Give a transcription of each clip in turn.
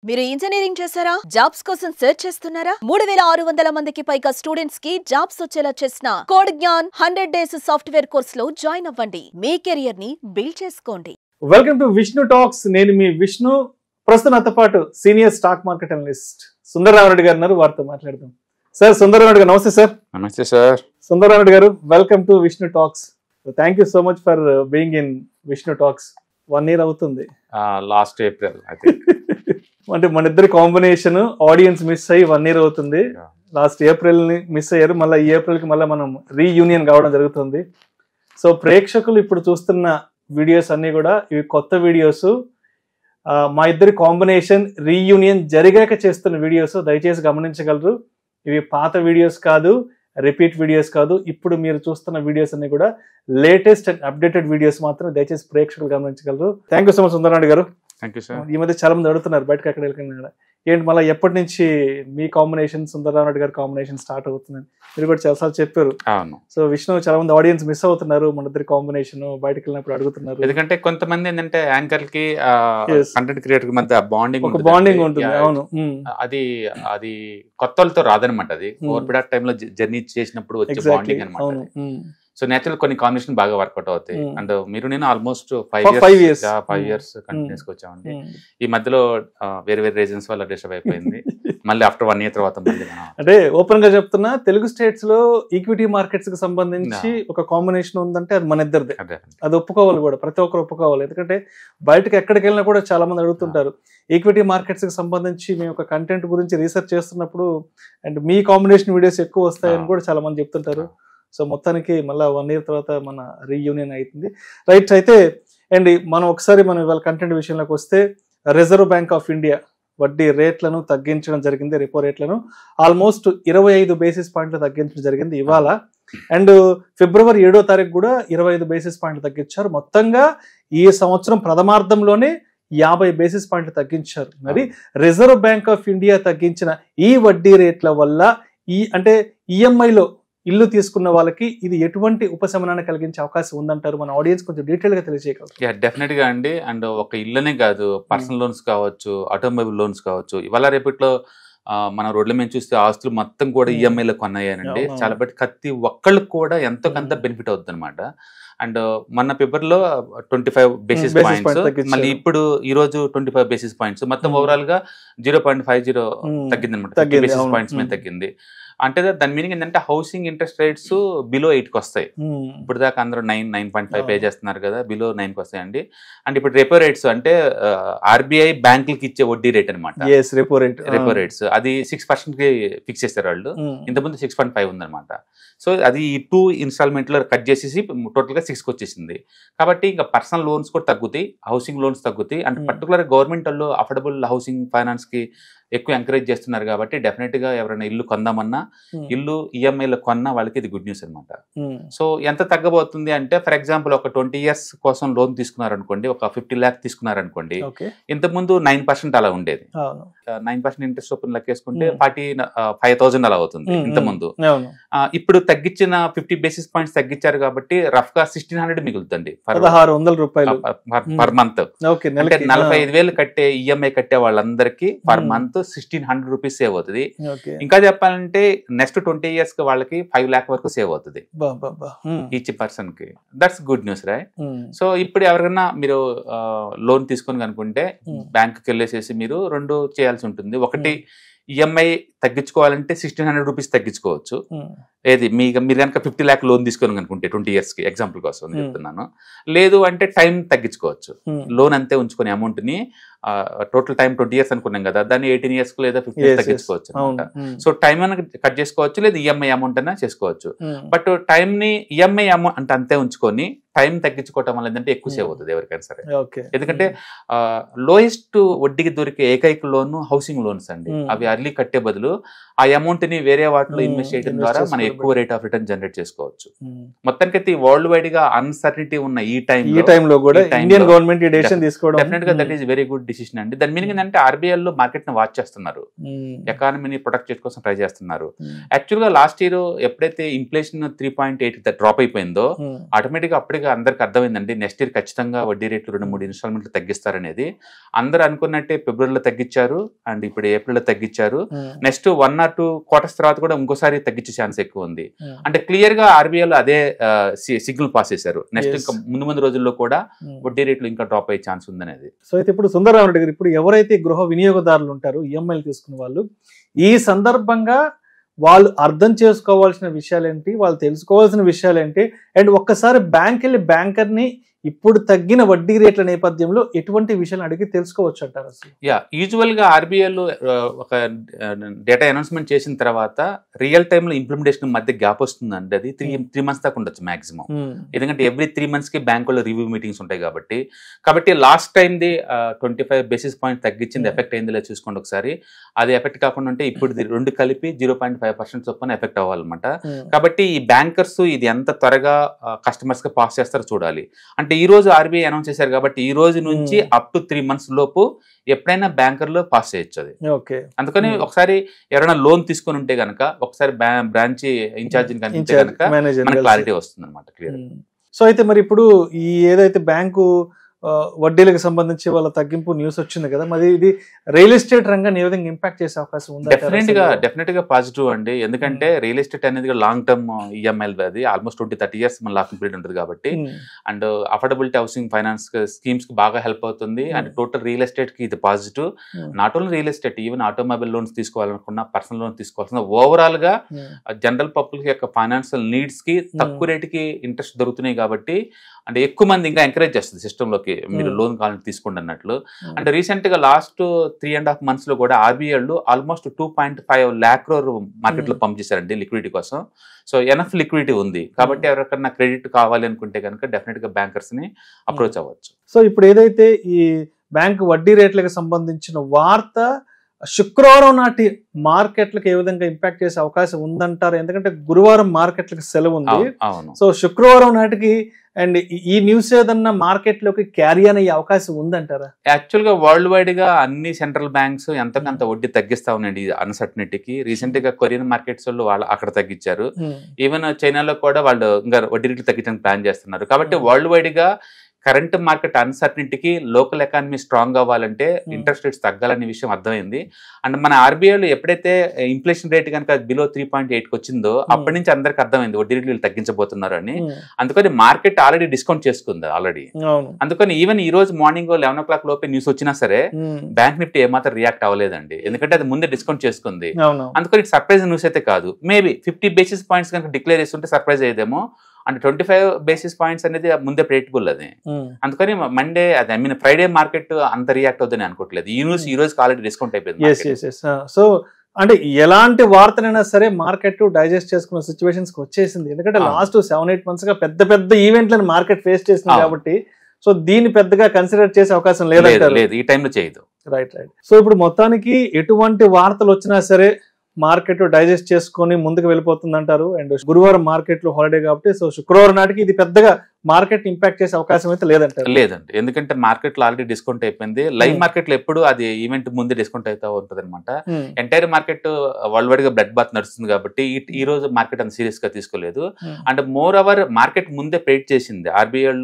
మీరు ఇంజనీరింగ్ చేశారా? జాబ్స్ కోసం సెర్చ్ చేస్తున్నారా? 3600 మందికి పైగా స్టూడెంట్స్ కి జాబ్స్ వచ్చేలా చేసిన code Gyan 100 days software course లో జాయిన్ అవ్వండి. మీ కెరియర్ ని బిల్డ్ చేసుకోండి. Welcome to Vishnu talks. నేను మీ విష్ణు. ప్రస్తుతం నాతో పాటు senior stock market analyst Sundararamareddy గారు ఉన్నారు. వారితో మాట్లాడదాం. సార్ సుందరరామరెడ్డి గారు నమస్తే సార్. నమస్తే సార్. సుందరరామరెడ్డి గారు welcome to Vishnu talks. Thank you so much for being in Vishnu talks. 1 year అవుతుంది. Last April I think. అంటే మన ఇద్దరి కాంబినేషన్ ఆడియన్స్ మిస్ అయ్యి 1 year అవుతుంది. లాస్ట్ ఏప్రిల్ ని మిస్ అయ్యారు. మళ్ళీ ఈ ఏప్రిల్ కి మళ్ళీ మనం రీయూనియన్ కావడం జరుగుతుంది. సో ప్రేక్షకులు ఇప్పుడు చూస్తున్న వీడియోస్ అన్ని కూడా ఇవి కొత్త వీడియోస్. మా ఇద్దరి కాంబినేషన్ రీయూనియన్ జరిగాక చేస్తున్న వీడియోస్, దయచేసి గమనించగలరు. ఇవి పాత వీడియోస్ కాదు, రిపీట్ వీడియోస్ కాదు. ఇప్పుడు మీరు చూస్తున్న వీడియోస్ అన్ని కూడా లేటెస్ట్ అండ్ అప్డేటెడ్ వీడియోస్ మాత్రం. దయచేసి ప్రేక్షకులు గమనించగలరు. Thank you so much Sundararamareddy గారు. Thank you sir. ఈ మధ్య చాలా మంది అడుగుతున్నారు బయటకు ఎక్కడ వెళ్ళకుండా ఏంటి మళ్ళీ ఎప్పటి నుంచి మీ కాంబినేషన్ సుందరరామరెడ్డి గారి కాంబినేషన్ స్టార్ట్ అవుతుందని మీరు కూడా చాలాసార్లు చెప్పారు. సో విష్ణు, చాలా మంది ఆడియన్స్ మిస్ అవుతున్నారు మన ఇద్దరి కాంబినేషన్, బయటకు వెళ్ళినప్పుడు అడుగుతున్నారు. ఎందుకంటే కొంతమంది ఏంటంటే యాంకర్ కి కంటెంట్ క్రియేటర్ కి మధ్య బాండింగ్ ఉంటుంది. అవును, అది అది కొత్త వాళ్ళతో రాదనమాట. అది ఓవర్ పీరియడ్ టైమ్ లో జర్నీ చేసినప్పుడు వచ్చే బాండింగ్ అనమాట. సో నేచురల్ కొన్ని కాంబినేషన్ బాగా వర్కౌట్ అవుతాయి. అండ్ మీరు నేను ఆల్మోస్ట్ 5 years కంటిన్యూస్ గా వచ్చామండి. ఈ మధ్యలో వేరే వేరే రీజన్స్ వల్ల డిస్టర్బ్ అయిపోయింది. మళ్ళీ ఆఫ్టర్ 1 year తర్వాత మళ్ళీ అంటే ఓపెన్ గా చెప్తున్నా, తెలుగు స్టేట్స్ లో ఈక్విటీ మార్కెట్స్ కి సంబంధించి ఒక కాంబినేషన్ ఉందంటే అది మన ఇద్దరిదే. అది ఒప్పుకోవాలి కూడా, ప్రతి ఒక్కరు ఒప్పుకోవాలి. ఎందుకంటే బయటకు ఎక్కడికి వెళ్ళినా కూడా చాలా మంది అడుగుతుంటారు ఈక్విటీ మార్కెట్స్ కి సంబంధించి మేము ఒక కంటెంట్ గురించి రీసెర్చ్ చేస్తున్నప్పుడు అండ్ మీ కాంబినేషన్ వీడియోస్ ఎక్కువ వస్తాయని కూడా చాలా మంది చెప్తుంటారు. సో మొత్తానికి మళ్ళీ 1 year తర్వాత మన రీయూనియన్ అవుతుంది. రైట్. అయితే అండ్ మనం ఒకసారి ఇవాళ కంటెంట్ విషయంలోకి వస్తే, రిజర్వ్ బ్యాంక్ ఆఫ్ ఇండియా వడ్డీ రేట్లను తగ్గించడం జరిగింది. రెపో రేట్లను ఆల్మోస్ట్ 25 basis points తగ్గించడం జరిగింది ఇవాళ. అండ్ February 7వ తారీఖు కూడా 25 basis points తగ్గించారు. మొత్తంగా ఈ సంవత్సరం ప్రథమార్థంలోనే 50 basis points తగ్గించారు. మరి రిజర్వ్ బ్యాంక్ ఆఫ్ ఇండియా తగ్గించిన ఈ వడ్డీ రేట్ల వల్ల అంటే ఈఎంఐలో ఇల్లు తీసుకున్న వాళ్ళకి ఇది ఎటువంటి ఉపశమనాన్ని కలిగించే అవకాశం ఉందంటారు? మన ఆడియన్స్ కొంచెం డీటెయిల్ గా తెలియజేయగలరు. డెఫినెట్ గా అండి. అండ్ ఒక ఇల్లునే కాదు, పర్సనల్ లోన్స్ కావచ్చు, ఆటోమొబైల్ లోన్స్ కావచ్చు. ఇవాళ రేపట్లో మన రోడ్ల మీద చూస్తే ఆస్తులు మొత్తం కూడా ఈఎంఐలో కొన్నాయనండి. చాలా బట్టి ప్రతి ఒక్కళ్ళకి కూడా ఎంతో కొంత బెనిఫిట్ అవుతుంది అనమాట. అండ్ మొన్న పేపర్లో 25 basis points, మళ్ళీ ఇప్పుడు ఈ రోజు 25 basis points, మొత్తం ఓవరాల్ గా 0.50 తగ్గింది అనమాట. 30 basis points మీద తగ్గింది. అంటే దాని మీనింగ్ ఏంటంటే హౌసింగ్ ఇంట్రెస్ట్ రేట్స్ బిలో 8కి వస్తాయి. ఇప్పుడు దాకా అందరూ 9.5 పే చేస్తున్నారు కదా, బిలో 9కి వస్తాయండి. అండ్ ఇప్పుడు రెపో రేట్స్ అంటే ఆర్బీఐ బ్యాంకులకి ఇచ్చే వడ్డీ రేట్ అనమాట. రెపో రేట్స్ అది 6% కి ఫిక్స్ చేస్తారు వాళ్ళు. ఇంతకుముందు 6.5 ఉందన్నమాట. సో అది ఈ 2 installment లో కట్ చేసేసి టోటల్ గా 6కి వచ్చేసింది. కాబట్టి ఇంకా పర్సనల్ లోన్స్ కూడా తగ్గుతాయి, హౌసింగ్ లోన్స్ తగ్గుతాయి. అండ్ పర్టికులర్ గవర్నమెంట్ వాళ్ళు అఫోర్డబుల్ హౌసింగ్ ఫైనాన్స్ కి ఎక్కువ ఎంకరేజ్ చేస్తున్నారు. కాబట్టి డెఫినెట్ గా ఎవరైనా ఇల్లు కొందామన్నా, ఇల్లు ఈఎంఐలో కొన్నా వాళ్ళకి ఇది గుడ్ న్యూస్ అనమాట. సో ఎంత తగ్గబోతుంది అంటే, ఫర్ ఎగ్జాంపుల్ ఒక 20 years కోసం లోన్ తీసుకున్నారనుకోండి, ఒక 50 lakhs తీసుకున్నారనుకోండి, ఇంతకుముందు 9% అలా ఉండేది. 9% ఇంట్రెస్ట్ ఓపెన్ లెక్కేసుకుంటే 45,000 అలా అవుతుంది ఇంతకుముందు. ఇప్పుడు తగ్గించిన 50 basis points తగ్గించారు కాబట్టి రఫ్ గా 1,600 మిగులుతుంది 1,600 రూపాయలు పర్ మంత్. అంటే 45,000 కట్టే ఈఎంఐ కట్టే వాళ్ళందరికీ పర్ మంత్ 1,600 రూపీస్ సేవ్ అవుతుంది. ఇంకా చెప్పాలంటే నెక్స్ట్ 20 years కి వాళ్ళకి 5 lakh వరకు సేవ్ అవుతుంది ఈచ్ పర్సన్ కి. That's good news, right? So ఇప్పుడు ఎవరికైనా మీరు లోన్ తీసుకొని కనుకుంటే బ్యాంకుకి వెళ్ళేసేసి మీరు 2 చేయాల్సి ఉంటుంది. ఒకటి, ఈఎంఐ తగ్గించుకోవాలంటే 1,600 రూపీస్ తగ్గించుకోవచ్చు. ఏది మీరు కనుక 50 lakh లోన్ తీసుకొని అనుకుంటే 20 years కి, ఎగ్జాంపుల్ కోసం చెప్తున్నాను. లేదు అంటే టైం తగ్గించుకోవచ్చు. లోన్ అంతే ఉంచుకునే అమౌంట్ ని టోటల్ టైం 20 years అనుకున్నాం కదా, దాన్ని 18 years కు లేదా 15 years తగ్గించుకోవచ్చు అనమాట. సో టైం అయినా కట్ చేసుకోవచ్చు, లేదా ఈఎంఐ అమౌంట్ అయినా చేసుకోవచ్చు. బట్ టైం ని ఈఎంఐ అమౌంట్ అంటే అంతే ఉంచుకొని టైం తగ్గించుకోవటం వల్ల ఏంటంటే ఎక్కువ సేవ్ అవుతుంది ఎవరికైనా సరే. ఎందుకంటే లోయెస్ట్ వడ్డీకి దొరికే ఏకైక లోన్ హౌసింగ్ లోన్స్ అండి. అవి అర్లీ కట్టే బదులు ఆ అమౌంట్ ని వేరే వాటిలో ఇన్వెస్ట్ చేయడం ద్వారా మనం ఎక్కువ రేట్ ఆఫ్ రిటర్న్ జనరేట్ చేసుకోవచ్చు. మొత్తానికైతే వరల్డ్ వైడ్ గా అన్సర్టనిటీ ఉన్న ఈ టైంలో కూడా ఇండియన్ గవర్నమెంట్ ఈ డెసిషన్ తీసుకోవడం డెఫినెట్ గా that is very good decision అండి. దాని మీనింగ్ ఏంటంటే ఆర్బీఐ లో మార్కెట్ ని వాచ్ చేస్తున్నారు, ఎకానమీని ప్రొటెక్ట్ చేసుకోవడం ట్రై చేస్తున్నారు. యాక్చువల్ గా లాస్ట్ ఇయర్ ఎప్పుడైతే ఇన్ఫ్లేషన్ 3.8 డ్రాప్ అయిపోయిందో ఆటోమేటిక్ గా అప్పటికే అందరికి అర్థమైందండి నెక్స్ట్ ఇయర్ ఖచ్చితంగా వడ్డీ రేట్లు 2-3 ఇన్స్టాల్మెంట్లు తగ్గిస్తారనేది. అందరు అనుకున్నట్టే ఫిబ్రవరిలో తగ్గించారు అండ్ ఇప్పుడు ఏప్రిల్ లో తగ్గించారు. నెక్స్ట్ 1 or 2 quarters తర్వాత కూడా ఇంకోసారి తగ్గించే ఛాన్స్ ఎక్కువ ఉంది. అంటే క్లియర్ గా ఆర్బీఐలో అదే సిగ్నల్ పాస్ చేశారు, నెక్స్ట్ ఇంకా ముందు రోజుల్లో కూడా వడ్డీ రేట్లు ఇంకా డ్రాప్ అయ్యే ఛాన్స్ ఉందనేది. సో అయితే ఇప్పుడు సుందరరామరెడ్డి గారు, ఇప్పుడు ఎవరైతే గృహ వినియోగదారులు ఉంటారో ఈఎంఐలు తీసుకున్న వాళ్ళు, ఈ సందర్భంగా వాళ్ళు అర్థం చేసుకోవాల్సిన విషయాలేంటి, వాళ్ళు తెలుసుకోవాల్సిన విషయాలేంటి, అండ్ ఒక్కసారి బ్యాంక్ వెళ్ళి బ్యాంకర్ని ఇప్పుడు తగ్గిన వడ్డీ రేట్ల నేపథ్యంలో ఎటువంటి విషయాలు అడిగి తెలుసుకోవచ్చు అంటారు అసలు? యూజువల్ గా ఆర్బీఐలో ఒక డేటా అనౌన్స్మెంట్ చేసిన తర్వాత రియల్ టైమ్ లో ఇంప్లిమెంటేషన్ మధ్య గ్యాప్ వస్తుందండి. అది 3 months దాకా ఉండొచ్చు మాక్సిమం. ఎందుకంటే ఎవ్రీ 3 months కి బ్యాంకులో రివ్యూ మీటింగ్స్ ఉంటాయి కాబట్టి last time the 25 basis points తగ్గించింది ఎఫెక్ట్ అయింది లేదు చూసుకోండి ఒకసారి. అది ఎఫెక్ట్ కాకుండా ఉంటే ఇప్పుడు 2 కలిపి 0.5% చొప్పున ఎఫెక్ట్ అవ్వాలన్నమాట. కాబట్టి ఈ బ్యాంకర్స్ ఇది ఎంత త్వరగా కస్టమర్స్ కి పాస్ చేస్తారో చూడాలి. అంటే ఈ రోజు ఆర్బీఐ అనౌన్స్ చేశారు కాబట్టి ఈ రోజు నుంచి అప్ టు 3 months లోపు ఎప్పుడైనా బ్యాంకర్ లో పాస్ చేయొచ్చు అది. అందుకని ఒకసారి ఎవరైనా లోన్ తీసుకొని ఉంటే గనక ఒకసారి బ్రాంచ్ ఇన్ఛార్జ్ కనిపిస్తే గనక మనకి క్లారిటీ వస్తుంది అనమాట, క్లియర్. సో అయితే మరి ఇప్పుడు ఈ ఏదైతే బ్యాంకు వడ్డీలకు సంబంధించి వాళ్ళ తగ్గింపు న్యూస్ వచ్చింది కదా, మరి ఇది రియల్ ఎస్టేట్ రంగాన్ని ఏ విధంగా ఇంపాక్ట్ చేసే అవకాశం ఉంది? డెఫినెట్ గా పాజిటివ్ అండి. ఎందుకంటే రియల్ ఎస్టేట్ అనేది లాంగ్ టర్మ్ ఈఎంఐ, అది ఆల్మోస్ట్ 20-30 years మన లాకింగ్ పీరియడ్ ఉంటుంది కాబట్టి, and affordability housing finance schemes కి బాగా హెల్ప్ అవుతుంది. అండ్ టోటల్ రియల్ ఎస్టేట్ కి ఇది positive. Not only real estate, even automobile loans తీసుకోవాలనుకున్నా, పర్సనల్ లోన్ తీసుకోవాల్సిన, ఓవరాల్ గా జనరల్ పబ్లిక్ యొక్క ఫైనాన్షియల్ నీడ్స్ కి తక్కువ రేటుకి ఇంట్రెస్ట్ దొరుకుతున్నాయి కాబట్టి, అంటే ఎక్కువ మంది ఇంకా ఎంకరేజ్ చేస్తుంది సిస్టమ్ లోకి మీరు లోన్ కావాలని తీసుకోండి అన్నట్లు. అంటే రీసెంట్ గా లాస్ట్ 3.5 months లో కూడా RBI almost 2.5 lakh crore market లో పంప్ చేశారండి లిక్విడిటీ కోసం. సో ఎనఫ్ లిక్విడిటీ ఉంది కాబట్టి ఎవరికన్నా క్రెడిట్ కావాలి అనుకుంటే కనుక డెఫినెట్ గా బ్యాంకర్స్ ని అప్రోచ్ అవ్వచ్చు. సో ఇప్పుడు ఏదైతే ఈ బ్యాంక్ వడ్డీ రేట్లకు సంబంధించిన వార్త శుక్రవారం నాటి మార్కెట్లకు ఏ విధంగా ఇంపాక్ట్ చేసే అవకాశం ఉందంటారు? ఎందుకంటే గురువారం మార్కెట్లకు సెలవు ఉంది. సో శుక్రవారం నాటికి అండ్ ఈ న్యూస్ ఏదన్నా మార్కెట్ లోకి క్యారీ అయ్యే అవకాశం ఉందంటారా? యాక్చువల్ గా వరల్డ్ వైడ్ గా అన్ని సెంట్రల్ బ్యాంక్స్ ఎంతకంత వడ్డీ తగ్గిస్తా ఉన్నాయండి అన్సర్టనిటీకి. రీసెంట్ గా కొరియన్ మార్కెట్స్ వాళ్ళు అక్కడ తగ్గించారు. ఈవెన్ చైనాలో కూడా వాళ్ళు ఇంకా వడ్డీ రేట్లు తగ్గించడానికి ప్లాన్ చేస్తున్నారు. కాబట్టి వరల్డ్ వైడ్ గా కరెంట్ మార్కెట్ అన్సర్టనిటీకి లోకల్ ఎకానమీ స్ట్రాంగ్ అవ్వాలంటే ఇంట్రెస్ట్ రేట్స్ తగ్గాలనే విషయం అర్థమైంది. అండ్ మన ఆర్బీఐలో ఎప్పుడైతే ఇన్ఫ్లేషన్ రేట్ కనుక బిలో 3.8 వచ్చిందో అప్పటి నుంచి అందరికి అర్థమైంది వడ్డీ రేట్లు తగ్గించబోతున్నారు అని. అందుకని మార్కెట్ ఆల్రెడీ డిస్కౌంట్ చేసుకుంది ఆల్రెడీ. అందుకని ఈవెన్ ఈ రోజు మార్నింగ్ 11 o'clock లోపే న్యూస్ వచ్చినా సరే బ్యాంక్ నిఫ్టీ ఏమాత్రం రియాక్ట్ అవ్వలేదండి, ఎందుకంటే అది ముందే డిస్కౌంట్ చేసుకుంది. అందుకని సర్ప్రైజ్ న్యూస్ అయితే కాదు. మేబీ 50 basis points కనుక డిక్లేర్ చేస్తుంటే సర్ప్రైజ్ అయ్యేదేమో. అంటే 25 basis points అనేది ముందే ప్రెడిక్టబుల్ అది. అందుకని మండే అది ఐ మీన్ ఫ్రైడే మార్కెట్ అంత రియాక్ట్ అవుతుందని అనుకోవట్లేదు. ఈ న్యూస్ ఈ రోజు ఆల్రెడీ డిస్కౌంట్ అయిపోయింది. సో అంటే ఎలాంటి వార్తలైనా సరే మార్కెట్ డైజెస్ట్ చేసుకున్న సిచ్యువేషన్స్ వచ్చేసింది. ఎందుకంటే లాస్ట్ 7-8 months గా పెద్ద పెద్ద ఈవెంట్లను మార్కెట్ ఫేస్ చేసింది కాబట్టి సో దీన్ని పెద్దగా కన్సిడర్ చేసే అవకాశం లేదు ఈ టైంలో చేయదు. రైట్. సో ఇప్పుడు మొత్తానికి ఎటువంటి వార్తలు వచ్చినా సరే మార్కెట్ డైజెస్ట్ చేసుకొని ముందుకు వెళ్ళిపోతుంది అంటారు. అండ్ గురువారం మార్కెట్ లో హాలిడే కాబట్టి సో శుక్రవారం నాటికి ఇది పెద్దగా మార్కెట్ ఇంపాక్ట్ చేసే అవకాశం అయితే లేదంటారు? లేదండి, ఎందుకంటే మార్కెట్ లో ఆల్రెడీ డిస్కౌంట్ అయిపోయింది. లైవ్ మార్కెట్ లో ఎప్పుడు అది ఈవెంట్ ముందే డిస్కౌంట్ అవుతా ఉంటుంది అనమాట. ఎంటైర్ మార్కెట్ వరల్డ్ వైడ్ గా బ్లడ్ బాత్ నడుస్తుంది కాబట్టి ఈ రోజు మార్కెట్ అంత సీరియస్ గా తీసుకోలేదు. అండ్ మోర్ ఓవర్ మార్కెట్ ముందే ప్రెడిక్ట్ చేసింది ఆర్బీఐ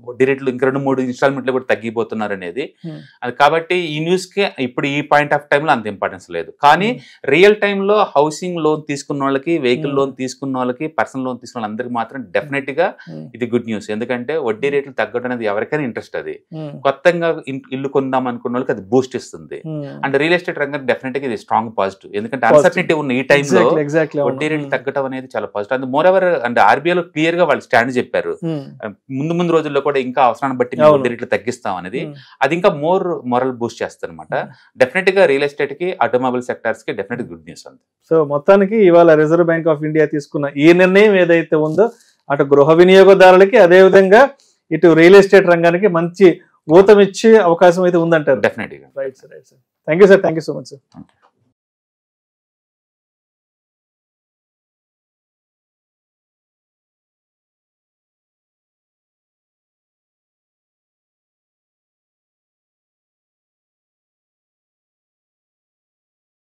వడ్డీ రేట్లు ఇంకా 2-3 ఇన్స్టాల్మెంట్లు కూడా తగ్గిపోతున్నారు అనేది. అది కాబట్టి ఈ న్యూస్ కి ఇప్పుడు ఈ పాయింట్ ఆఫ్ టైమ్ లో అంత ఇంపార్టెన్స్ లేదు. కానీ రియల్ టైమ్ లో హౌసింగ్ లోన్ తీసుకున్న వాళ్ళకి, వెహికల్ లోన్ తీసుకున్న వాళ్ళకి, పర్సనల్ లోన్ తీసుకున్న వాళ్ళందరికీ మాత్రం డెఫినెట్ గా ఇది గుడ్ న్యూస్. ఎందుకంటే వడ్డీ రేట్లు తగ్గడం అనేది ఎవరికైనా ఇంట్రెస్ట్. అది కొత్తగా ఇల్లు కొందాం అనుకున్న వాళ్ళకి అది బూస్ట్ ఇస్తుంది. అండ్ రియల్ ఎస్టేట్ రంగానికి డెఫినెట్ గా ఇది స్ట్రాంగ్ పాజిటివ్. ఎందుకంటే అన్సర్టనిటీ ఉన్న ఈ టైంలో వడ్డీ రేట్లు తగ్గడం అనేది చాలా పాజిటివ్. అండ్ మోర్ ఎవర్ అంటే ఆర్బీఐలో క్లియర్ గా వాళ్ళు స్టాండ్ చెప్పారు ముందు రోజుల్లో కూడా ఇంకా అవసరాన్ని బట్టి వడ్డీ రేట్లు తగ్గిస్తాం అనేది. అది ఇంకా మోర్ మొరల్ బూస్ట్ చేస్తుంది అనమాట. డెఫినెట్ గా రియల్ ఎస్టేట్ కి, ఆటోమొబైల్ సెక్టార్స్ కి డెఫినెట్ గుడ్ న్యూస్ ఉంది. సో మొత్తానికి ఇవాళ రిజర్వ్ బ్యాంక్ ఆఫ్ ఇండియా తీసుకున్న ఈ నిర్ణయం ఏదైతే ఉందో అటు గృహ వినియోగదారులకి అదేవిధంగా ఇటు రియల్ ఎస్టేట్ రంగానికి మంచి ఊతమిచ్చే అవకాశం అయితే ఉందంటారు. డెఫినెట్గా. Right sir. Thank you sir. Thank you so much sir.